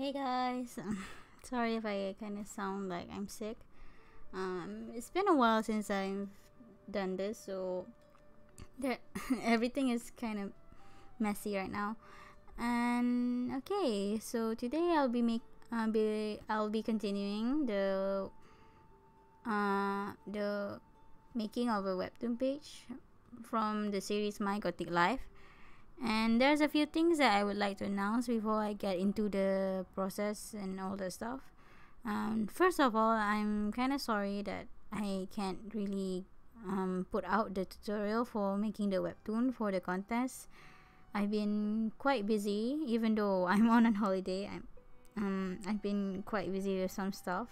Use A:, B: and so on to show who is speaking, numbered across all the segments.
A: Hey guys, sorry if I kind of sound like I'm sick. It's been a while since I've done this, so there everything is kind of messy right now. And okay, so today I'll be continuing the making of a webtoon page from the series My Gothic Life. And there's a few things that I would like to announce before I get into the process and all the stuff. First of all, I'm kind of sorry that I can't really put out the tutorial for making the webtoon for the contest. I've been quite busy, even though I'm on a holiday. I've been quite busy with some stuff.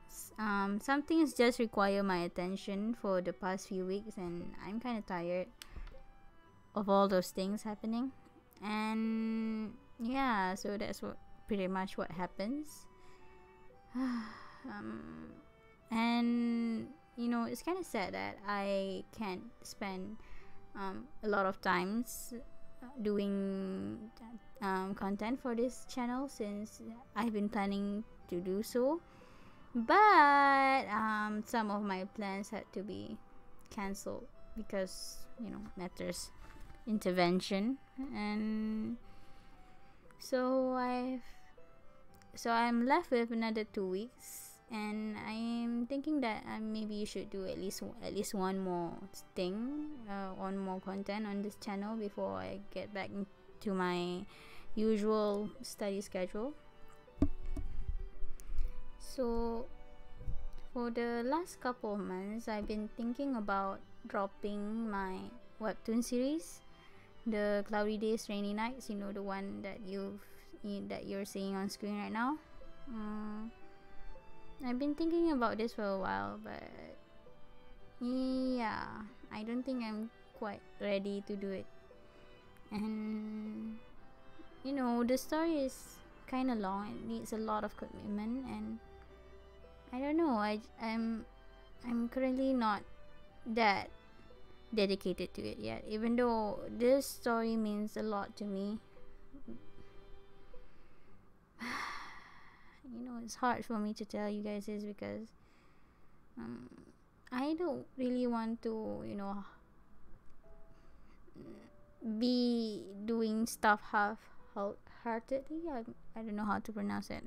A: Some things just require my attention for the past few weeks, and I'm kind of tired of all those things happening. And yeah, so that's what pretty much what happens. And it's kind of sad that I can't spend a lot of times doing content for this channel, since I've been planning to do so, but some of my plans had to be cancelled because matters intervention. And so I'm left with another 2 weeks, and I'm thinking that maybe you should do at least one more thing, one more content on this channel before I get back to my usual study schedule. So for the last couple of months, I've been thinking about dropping my webtoon series, the Cloudy Days Rainy Nights, the one that you're seeing on screen right now. I've been thinking about this for a while, but yeah, I don't think I'm quite ready to do it. And the story is kind of long. It needs a lot of commitment, and I don't know, I'm currently not that dedicated to it yet, even though this story means a lot to me. It's hard for me to tell you guys this because I don't really want to be doing stuff half-heartedly. I don't know how to pronounce it.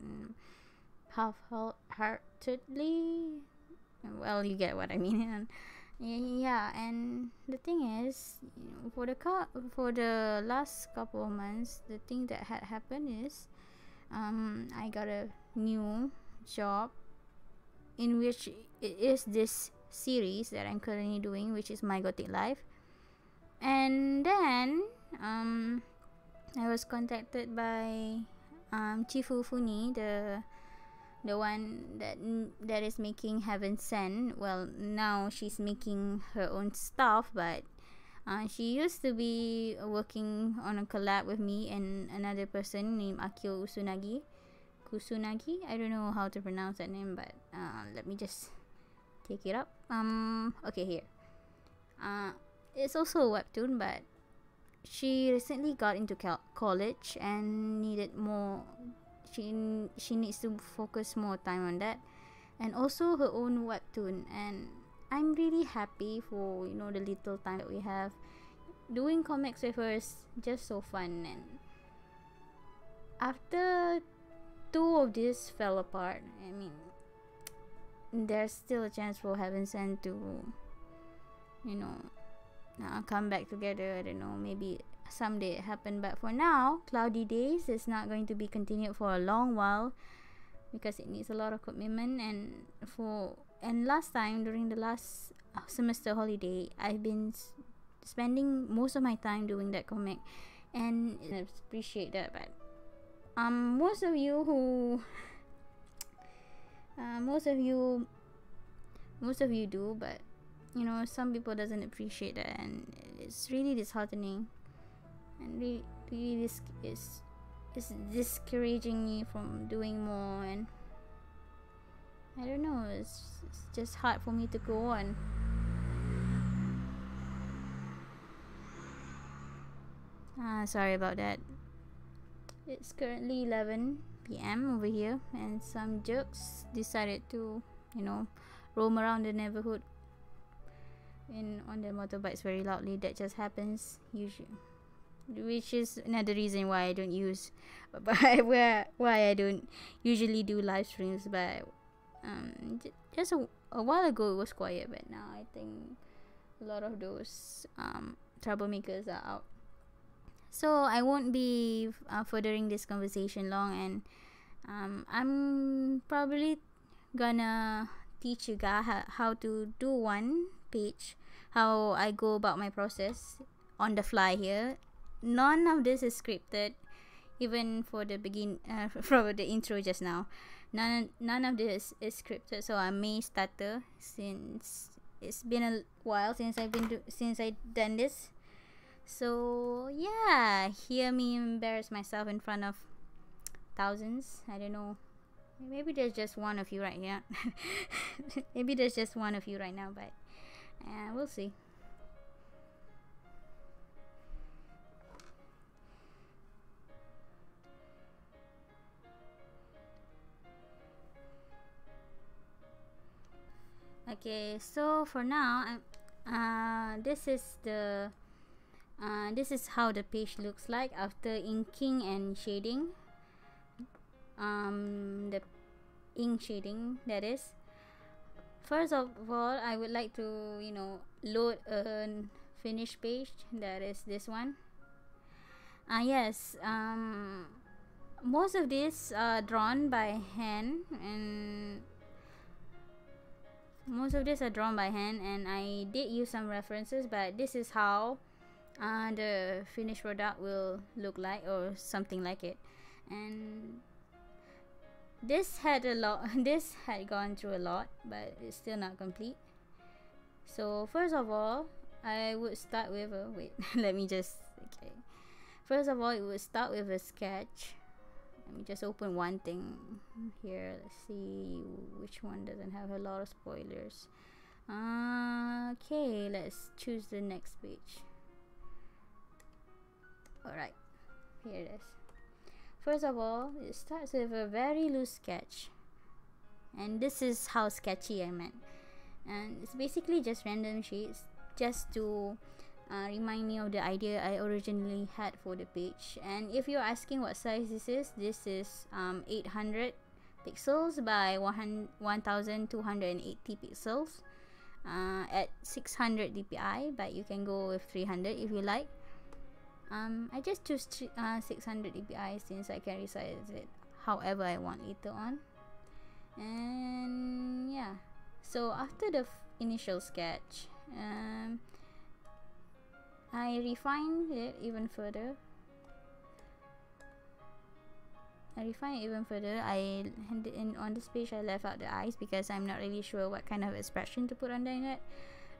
A: Half-heartedly, well, you get what I mean. And yeah, and the thing is, for the last couple of months, the thing that had happened is I got a new job in which it is this series that I'm currently doing, which is My Gothic Life. And then I was contacted by Chifu Funi, the one that is making Heaven Sent. Well, now she's making her own stuff, but she used to be working on a collab with me and another person named Akio Kusunagi. I don't know how to pronounce that name, but let me just take it up. Okay, here. It's also a webtoon, but she recently got into college and needed more. She needs to focus more time on that, and also her own webtoon. And I'm really happy for the little time that we have. Doing comics with her is just so fun. And after two of these fell apart, I mean, there's still a chance for Heaven Sent to come back together. I don't know, maybe someday it happen, but for now, Cloudy Days is not going to be continued for a long while because it needs a lot of commitment. And last time, during the last semester holiday, I've been spending most of my time doing that comic, and I appreciate that. But most of you do, but some people doesn't appreciate that, and it's really disheartening, and really this is discouraging me from doing more. And I don't know, it's just hard for me to go on. Sorry about that. It's currently 11 p.m. over here, and some jerks decided to, you know, roam around the neighborhood on their motorbikes very loudly. That just happens usually, which is another reason why I don't use, why I don't usually do live streams. But just a while ago it was quiet, but now I think a lot of those troublemakers are out. So I won't be furthering this conversation long, and I'm probably gonna teach you guys how to do one page, how I go about my process on the fly here. None of this is scripted, even for the for the intro just now. None of this is scripted, so I'm a starter since it's been a while since I've done this. So yeah, hear me embarrass myself in front of thousands. I don't know. Maybe there's just one of you right here. Maybe there's just one of you right now, but we'll see. Okay, so for now, this is how the page looks like after inking and shading. The ink shading, that is. First of all, I would like to, you know, load a finished page. That is this one. Yes. Most of these are drawn by hand, and I did use some references, but this is how the finished product will look like, or something like it. And this had gone through a lot, but it's still not complete. So first of all, I would start with a first of all, it would start with a sketch. Let me just open one thing here. Let's see which one doesn't have a lot of spoilers. Okay, let's choose the next page. Alright, here it is. First of all, it starts with a very loose sketch, and this is how sketchy I meant. And it's basically just random shades, just to remind me of the idea I originally had for the page. And if you're asking what size this is 800 pixels by 1280 pixels at 600 dpi, but you can go with 300 if you like. I just choose 600 dpi since I can resize it however I want later on. And yeah, so after the initial sketch, I refined it even further. On this page I left out the eyes because I'm not really sure what kind of expression to put under it.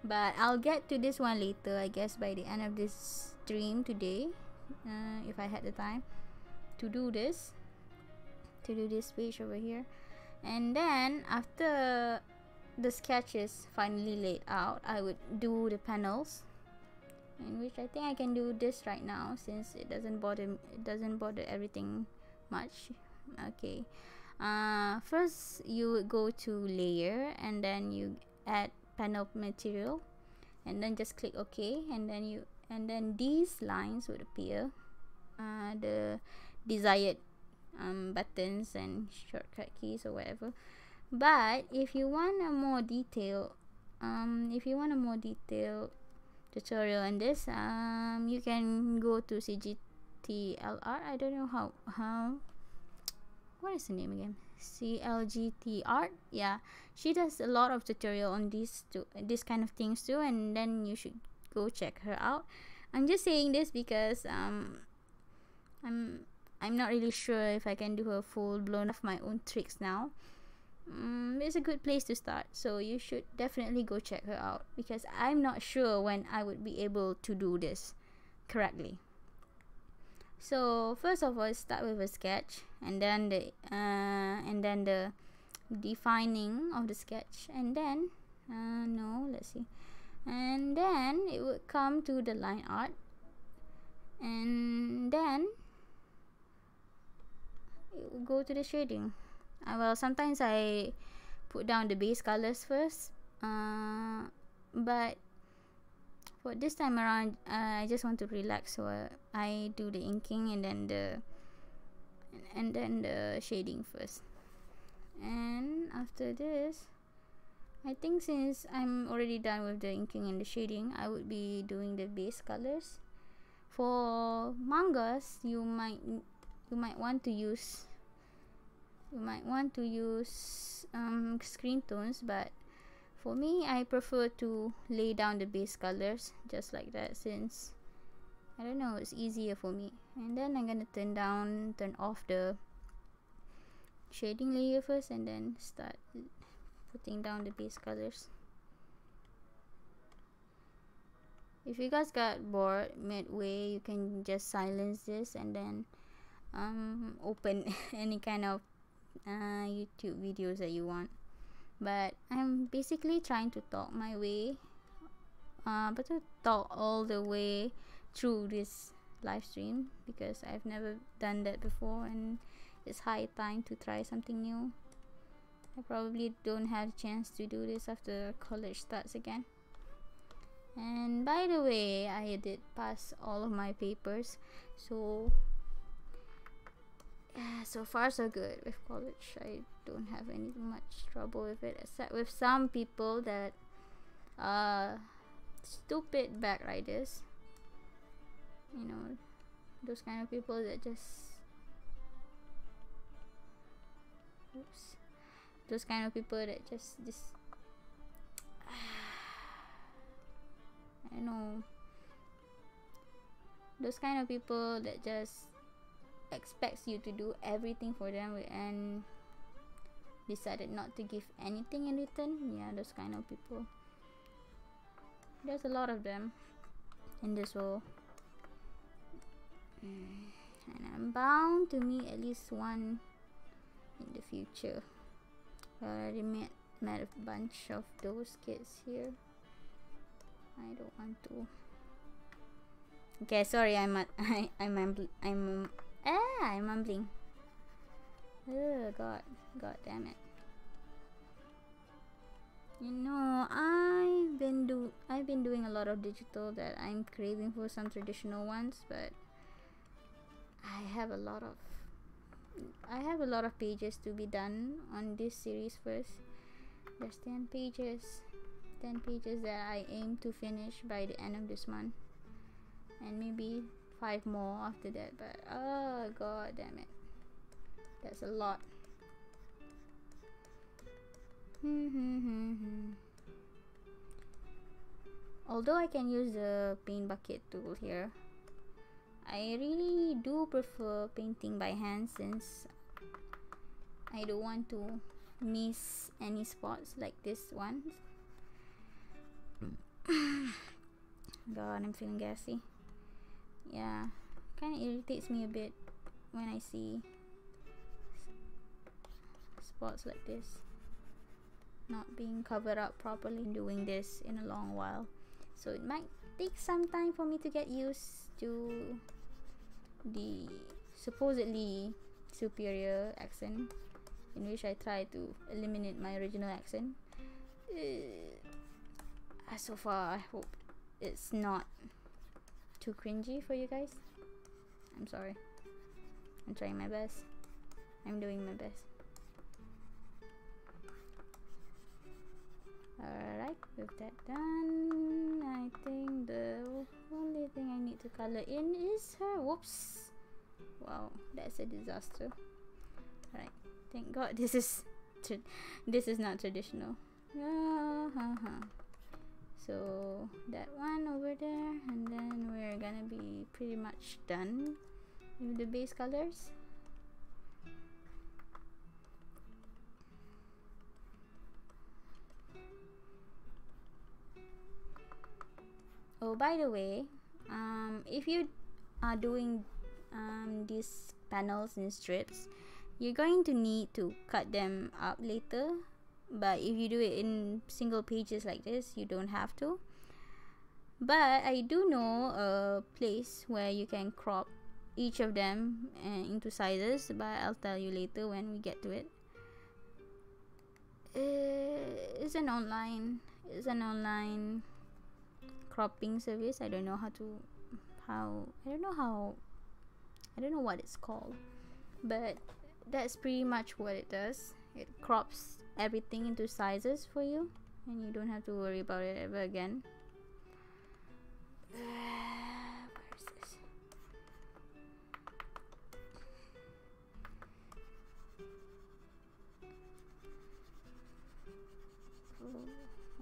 A: But I'll get to this one later, I guess by the end of this stream today, if I had the time to do this page over here. And then after the sketch is finally laid out, I would do the panels, in which I think I can do this right now since it doesn't bother everything much. Okay, first you would go to layer, and then you add panel material, and then just click OK, and then these lines would appear, the desired buttons and shortcut keys or whatever. But if you want a more detailed tutorial on this, you can go to CGTLR. I don't know how what is the name again? CLGT Art. Yeah, she does a lot of tutorial on this kind of things too, and then you should go check her out. I'm just saying this because I'm not really sure if I can do a full blown of my own tricks now. It's a good place to start, so you should definitely go check her out, because I'm not sure when I would be able to do this correctly. So first of all, start with a sketch, and then the defining of the sketch, and then and then it would come to the line art, and then go to the shading. Well, sometimes I put down the base colors first, but for this time around, I just want to relax, so I do the inking and then the shading first. And after this, I think since I'm already done with the inking and the shading, I would be doing the base colors. For mangas, you might want to use screen tones, but for me, I prefer to lay down the base colors just like that, since I don't know, it's easier for me. And then I'm gonna turn off the shading layer first, and then start putting down the base colors. If you guys got bored midway, you can just silence this and then open any kind of YouTube videos that you want. But I'm basically trying to talk my way, but to talk all the way through this live stream, because I've never done that before, and it's high time to try something new. I probably don't have a chance to do this after college starts again. And by the way, I did pass all of my papers, so so far so good with college. I don't have any much trouble with it, except with some people that stupid backriders, you know, those kind of people that just those kind of people that just I don't know, those kind of people that just expects you to do everything for them and decided not to give anything in return. Yeah, those kind of people. There's a lot of them in this world, and I'm bound to meet at least one in the future. I already met a bunch of those kids here. I don't want to. Okay, sorry, I'm mumbling. Oh god damn it. You know, I've been doing a lot of digital that I'm craving for some traditional ones, but I have a lot of pages to be done on this series first. There's 10 pages that I aim to finish by the end of this month, and maybe 5 more after that, but oh god damn it, that's a lot. Although I can use the paint bucket tool here, I really do prefer painting by hand, since I don't want to miss any spots like this one. God, I'm feeling gassy. Yeah, kind of irritates me a bit when I see spots like this not being covered up properly. Doing this in a long while, so it might take some time for me to get used to the supposedly superior accent, in which I try to eliminate my original accent. So far, I hope it's not too cringy for you guys. I'm sorry. I'm trying my best. I'm doing my best. Alright, with that done, I think the only thing I need to color in is her. Whoops. Wow, that's a disaster. Alright, thank god this is not traditional. So that one over there, and then we're gonna be pretty much done with the base colors. Oh, by the way, if you are doing these panels in strips, you're going to need to cut them up later. But if you do it in single pages like this, you don't have to. But I do know a place where you can crop each of them into sizes, but I'll tell you later when we get to it. It's an online cropping service. I don't know what it's called, but that's pretty much what it does. It crops everything into sizes for you, and you don't have to worry about it ever again. Where is this?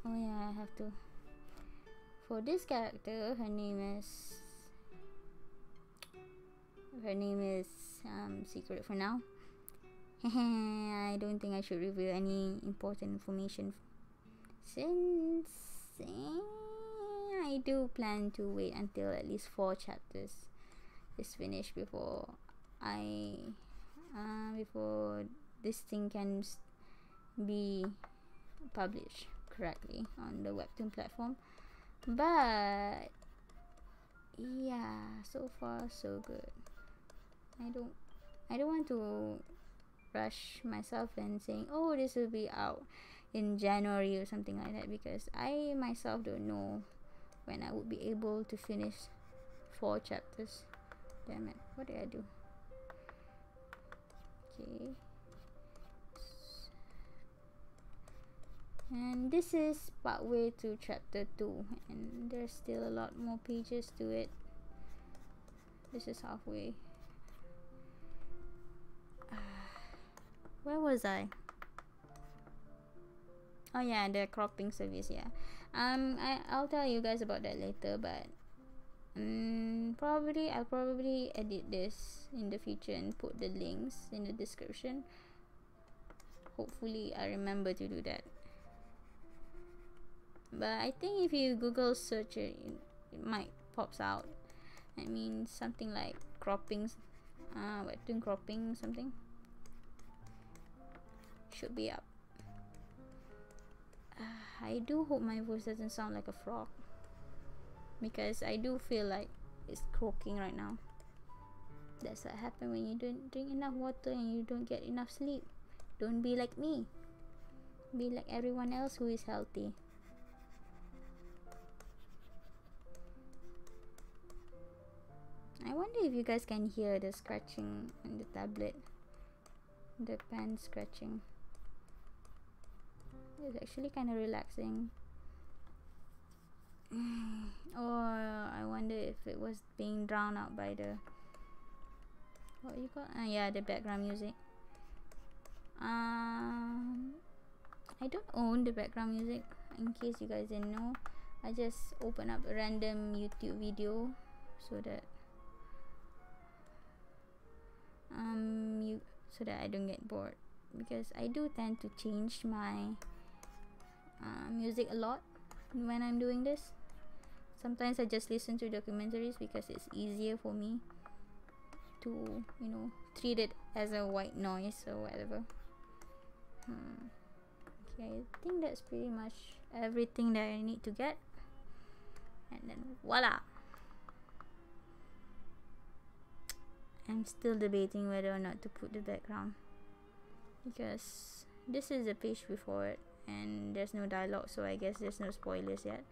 A: Oh yeah, I have to. For this character, her name is secret for now. I don't think I should reveal any important information, since I do plan to wait until at least 4 chapters is finished before before this thing can be published correctly on the Webtoon platform. But yeah, so far so good. I don't want to rush myself and saying, oh, this will be out in January or something like that, because I myself don't know when I would be able to finish 4 chapters. Damn it, what did I do? Okay, and this is partway to chapter 2, and there's still a lot more pages to it. This is halfway. Where was I? Oh yeah, the cropping service. Yeah, I'll tell you guys about that later, but I'll probably edit this in the future and put the links in the description. Hopefully I remember to do that. But I think if you Google search it, it might pops out. I mean, something like croppings, Webtoon cropping something should be up. I do hope my voice doesn't sound like a frog, because I do feel like it's croaking right now. That's what happens when you don't drink enough water and you don't get enough sleep. Don't be like me. Be like everyone else who is healthy. I wonder if you guys can hear the scratching on the tablet, the pen scratching. It's actually kind of relaxing. Or I wonder if it was being drowned out by the, what you call, yeah, the background music. I don't own the background music, in case you guys didn't know. I just open up a random YouTube video so that I don't get bored, because I do tend to change my music a lot when I'm doing this. Sometimes I just listen to documentaries because it's easier for me to, you know, treat it as a white noise or whatever. Okay, I think that's pretty much everything that I need to get, and then voila. I'm still debating whether or not to put the background, because this is the page before it and there's no dialogue, so I guess there's no spoilers yet.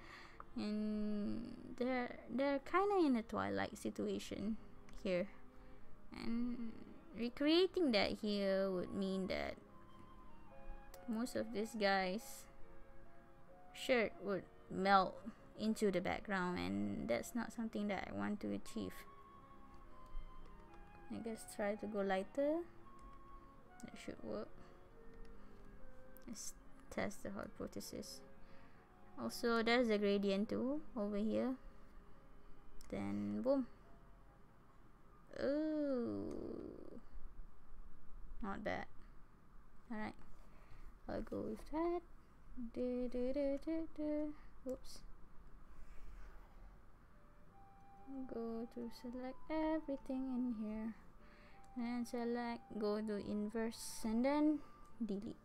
A: And they're kind of in a Twilight situation here, and recreating that here would mean that most of this guy's shirt would melt into the background, and that's not something that I want to achieve. I guess try to go lighter. That should work. Let's test the hypothesis. Also, there's a gradient too over here. Then boom. Oh, not bad. Alright, I'll go with that. Oops. Go to select everything in here, and select, go to inverse, and then delete.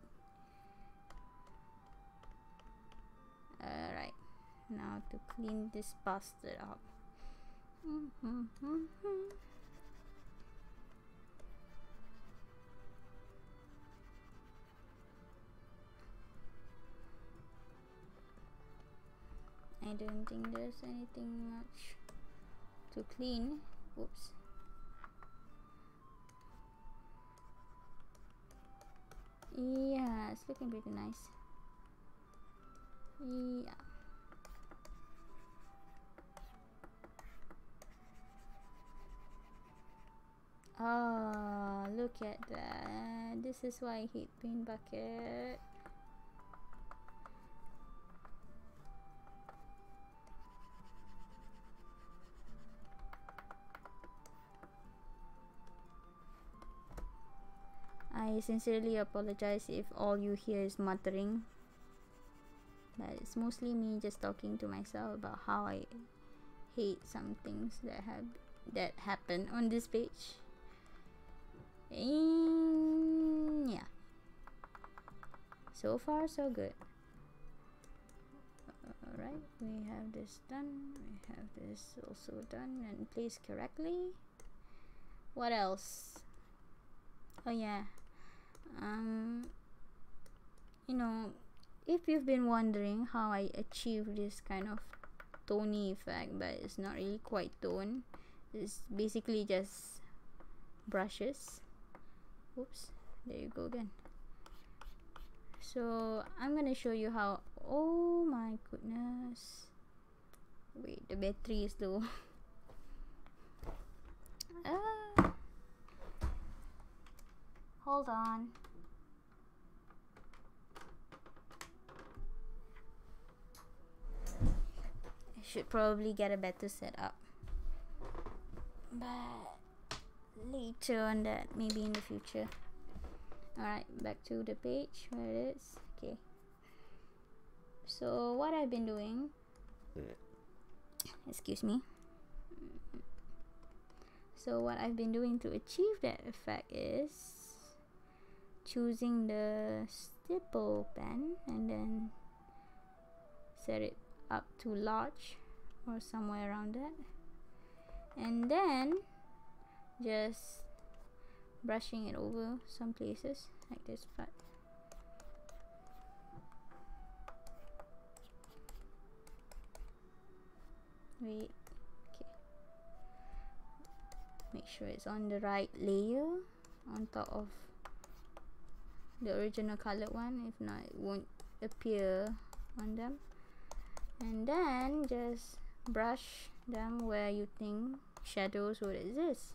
A: Alright, now to clean this bastard up. don't think there's anything much to clean. Oops. Yeah, it's looking pretty nice. Yeah. Oh, look at that. This is why I hate paint bucket. I sincerely apologize if all you hear is muttering, but it's mostly me just talking to myself about how I hate some things that happen on this page. And yeah, so far so good. Alright, we have this done, we have this also done and placed correctly. What else? Oh yeah, you know, if you've been wondering how I achieve this kind of tony effect, but it's not really quite tone, it's basically just brushes. Oops, there you go again. So I'm gonna show you how. Oh my goodness, wait, the battery is low. Hold on. I should probably get a better setup, but later on that, maybe in the future. Alright, back to the page where it is. Okay, so what I've been doing, excuse me, so what I've been doing to achieve that effect is choosing the stipple pen and then set it up to large or somewhere around that, and then just brushing it over some places like this part. Wait, okay, make sure it's on the right layer on top of the original colored one, if not it won't appear on them. And then just brush them where you think shadows would exist.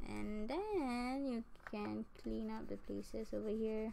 A: And then you can clean up the places over here.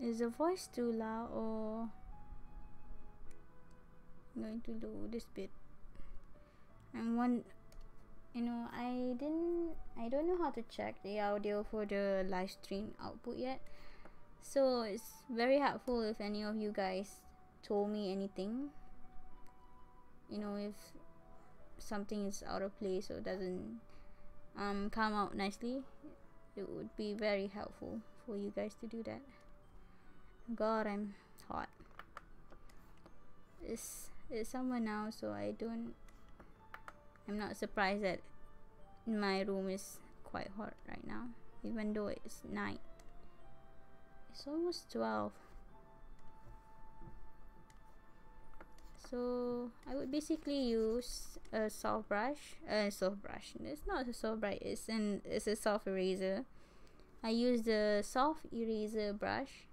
A: Is the voice too loud, or I'm going to do this bit? And one, you know, I don't know how to check the audio for the live stream output yet, so it's very helpful if any of you guys told me anything, you know, if something is out of place or doesn't come out nicely. It would be very helpful for you guys to do that. God, I'm hot. It's summer now, so I'm not surprised that my room is quite hot right now, even though it's night. It's almost 12. So I would basically use a soft brush. It's not a soft brush. It's a soft eraser. I use the soft eraser brush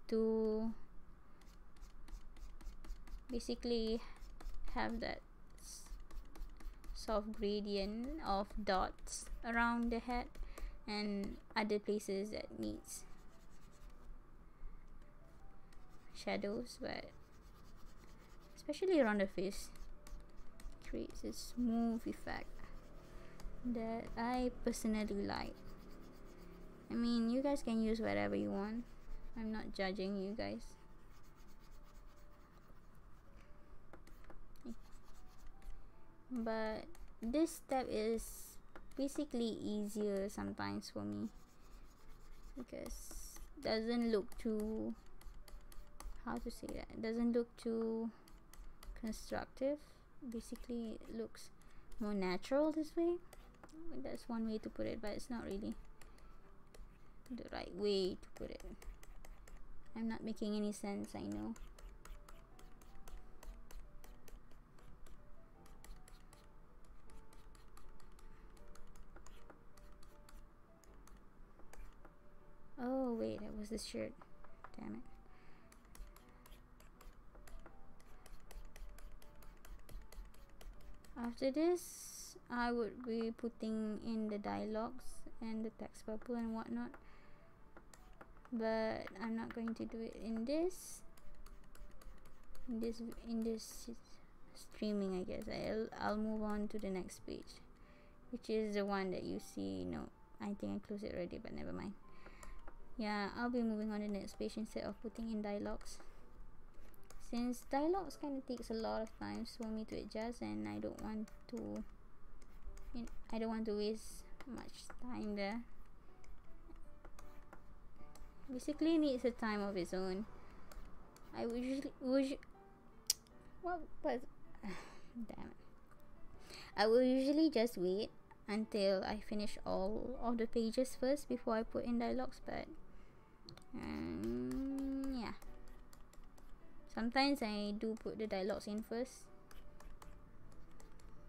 A: to basically have that soft gradient of dots around the head and other places that needs shadows, but especially around the face. Creates a smooth effect that I personally like. I mean, you guys can use whatever you want. I'm not judging you guys. But this step is basically easier sometimes for me because it doesn't look too, how to say that, it doesn't look too constructive. Basically it looks more natural this way. That's one way to put it, but it's not really the right way to put it. I'm not making any sense, I know. Oh wait, that was the shirt. Damn it. After this, I would be putting in the dialogues and the text bubble and whatnot, but I'm not going to do it in this streaming. I guess I'll move on to the next page, which is the one that you see. No, I think I closed it already, but never mind. Yeah, I'll be moving on to the next page instead of putting in dialogues, since dialogues kind of takes a lot of time for me to adjust, and I don't want to waste much time there. Basically needs a time of its own. I usually what damn it. I will usually just wait until I finish all of the pages first before I put in dialogues, but yeah, sometimes I do put the dialogues in first,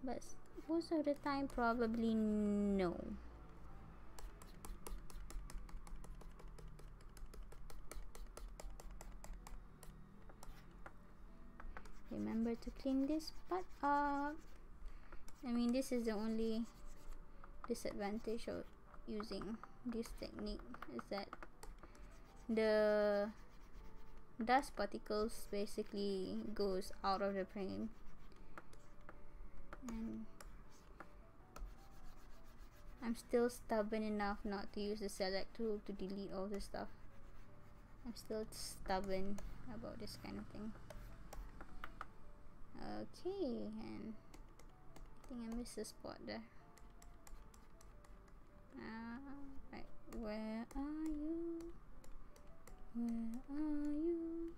A: but most of the time probably no. Remember to clean this part up. I mean, this is the only disadvantage of using this technique, is that the dust particles basically goes out of the frame, and I'm still stubborn enough not to use the select tool to delete all this stuff. I'm still stubborn about this kind of thing. Okay, and I think I missed a spot there. Right, where are you? Where are you?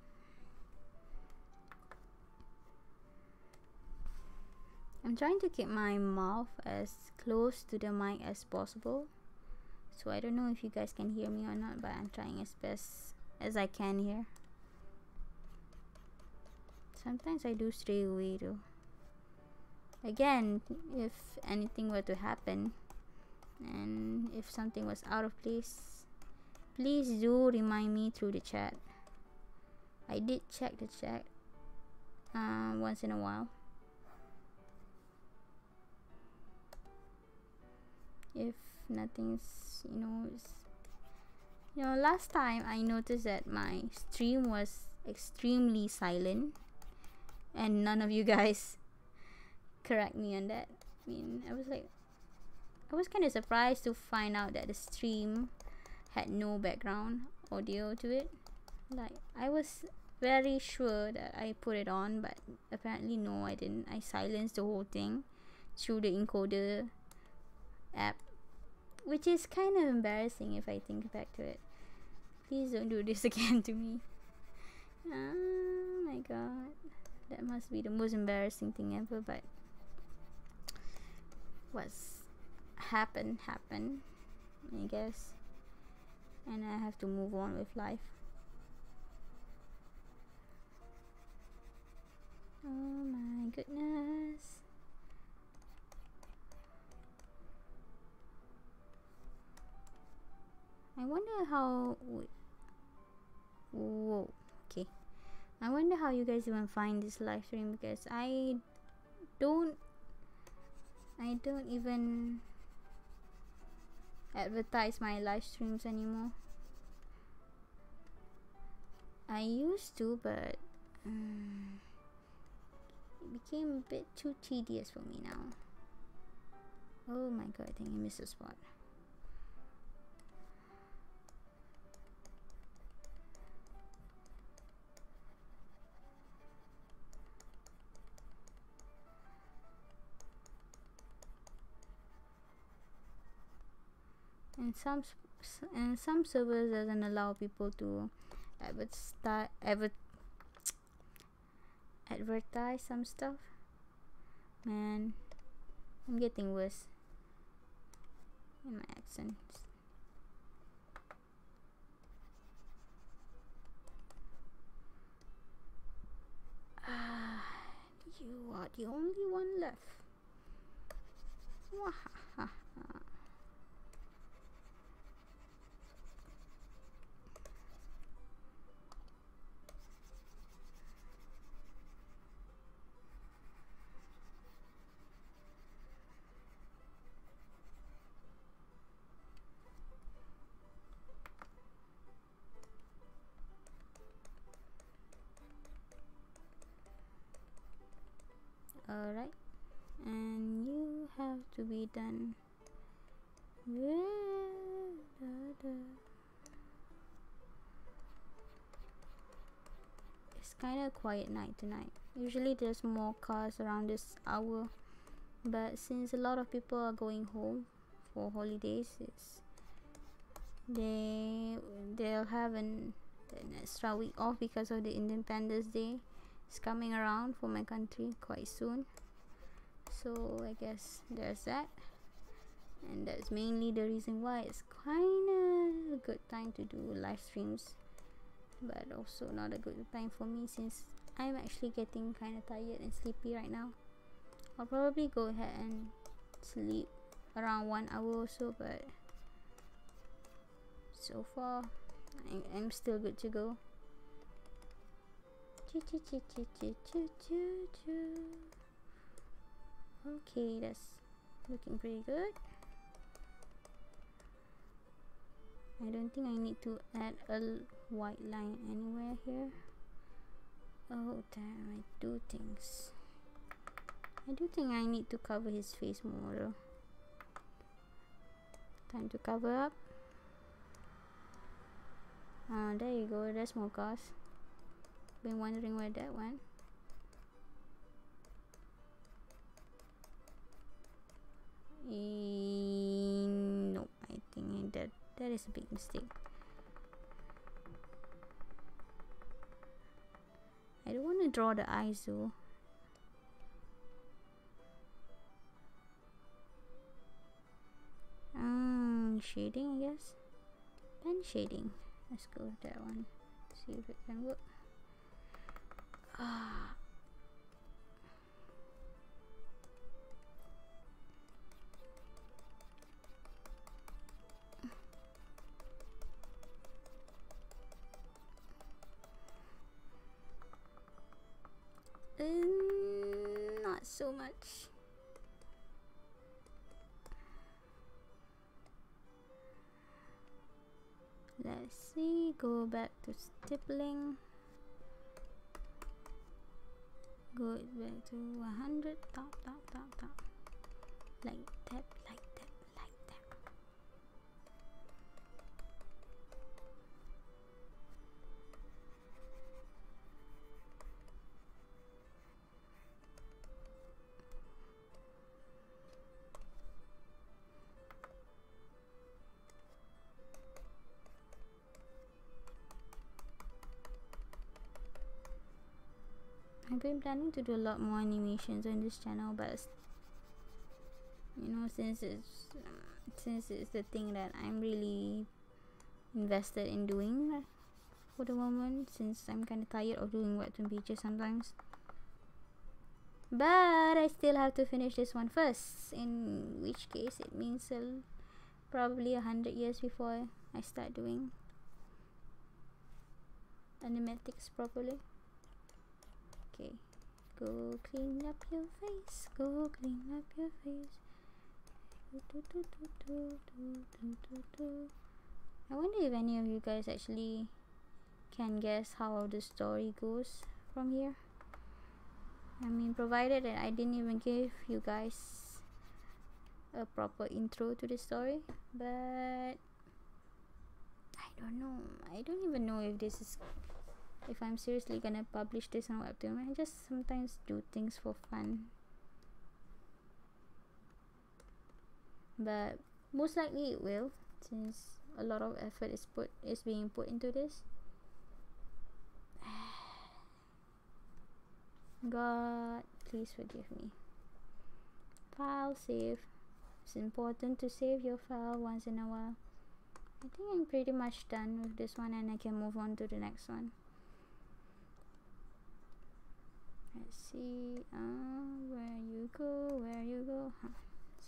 A: I'm trying to keep my mouth as close to the mic as possible, so I don't know if you guys can hear me or not, but I'm trying as best as I can here. Sometimes I do stray away though. Again, if anything were to happen and if something was out of place, please do remind me through the chat. I did check the chat once in a while. If nothing's, last time I noticed that my stream was extremely silent, and none of you guys correct me on that. I mean, I was kind of surprised to find out that the stream had no background audio to it. Like, I was very sure that I put it on, but apparently no, I didn't. I silenced the whole thing through the encoder app, which is kind of embarrassing if I think back to it. Please don't do this again to me. Oh my god, that must be the most embarrassing thing ever, but what's happened, I guess, and I have to move on with life. Oh my goodness. I wonder how whoa, okay. I wonder how you guys even find this live stream, because I don't even advertise my live streams anymore. I used to, but It became a bit too tedious for me now. Oh my god, I think I missed a spot. And some servers doesn't allow people to advertise some stuff. Man, I'm getting worse in my accents. You are the only one left. Wahahaha. Alright, and you have to be done It's kind of quiet night tonight. Usually there's more cars around this hour, but since a lot of people are going home for holidays, they'll have an extra week off because of the Independence Day. It's coming around for my country quite soon, so I guess there's that, and that's mainly the reason why it's kinda a good time to do live streams, but also not a good time for me since I'm actually getting kinda tired and sleepy right now. I'll probably go ahead and sleep around 1 hour or so, but so far I'm still good to go. Okay, that's looking pretty good. I don't think I need to add a white line anywhere here. Oh damn, I do think I need to cover his face more though. Time to cover up. There you go, there's more cars. Been wondering where that went. No, I think that is a big mistake. I don't want to draw the eyes though. Shading, I guess. Pen shading. Let's go with that one. See if it can work. Not so much. Let's see, go back to stippling. Go back to 100. Top. Like that. I've been planning to do a lot more animations on this channel, but you know, since it's the thing that I'm really invested in doing for the moment, since I'm kind of tired of doing Webtoon pages sometimes. But I still have to finish this one first, in which case it means probably 100 years before I start doing animatics properly. Okay, go clean up your face. Go clean up your face. I wonder if any of you guys actually can guess how the story goes from here. I mean, provided that I didn't even give you guys a proper intro to the story, but I don't know. I don't even know if I'm seriously gonna publish this on Webtoon. I just sometimes do things for fun, but most likely it will, since a lot of effort is being put into this. God, please forgive me. File save. It's important to save your file once in a while. I think I'm pretty much done with this one, and I can move on to the next one. Let's see. Where you go. Huh.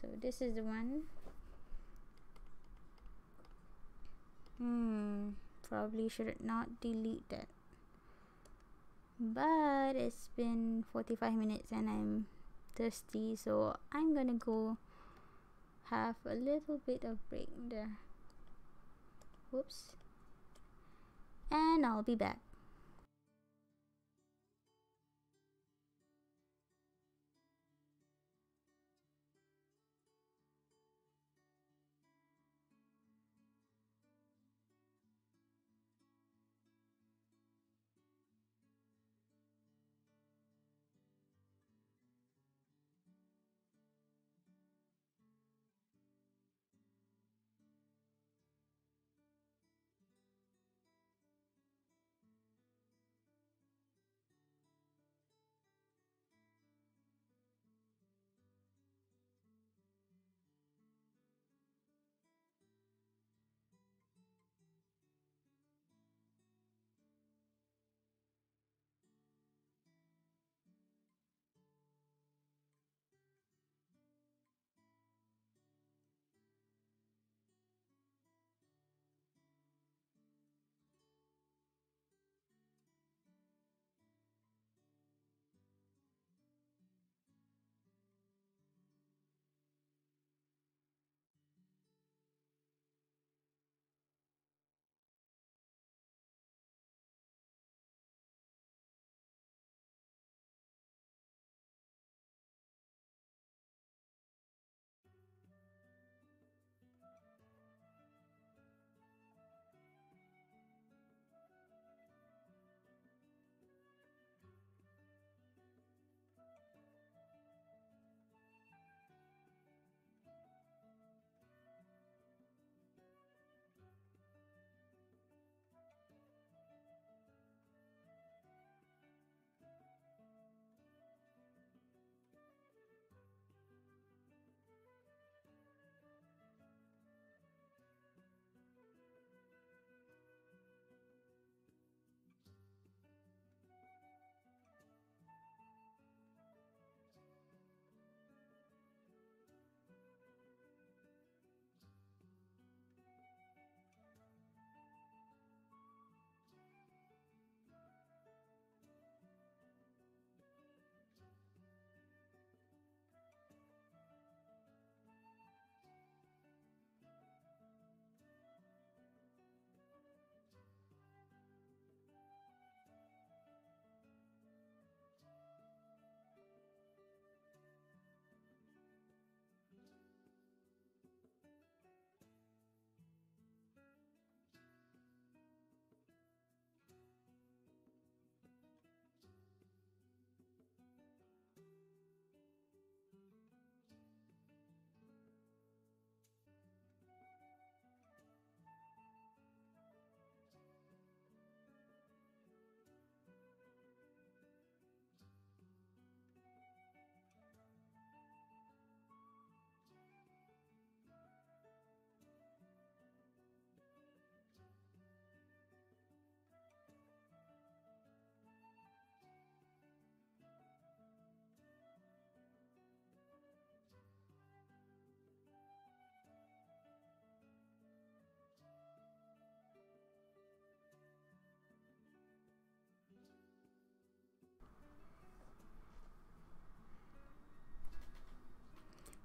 A: So this is the one. Probably should not delete that. But it's been 45 minutes and I'm thirsty, so I'm gonna go have a little bit of break there. Whoops. And I'll be back.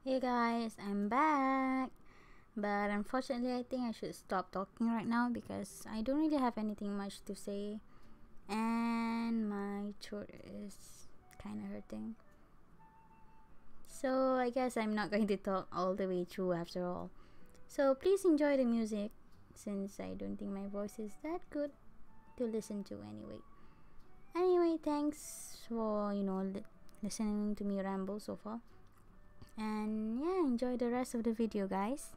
A: Hey guys, I'm back. But unfortunately, I think I should stop talking right now because I don't really have anything much to say, and my throat is kind of hurting. So I guess I'm not going to talk all the way through after all. So please enjoy the music, since I don't think my voice is that good to listen to anyway. Anyway, thanks for listening to me ramble so far. And yeah, enjoy the rest of the video, guys.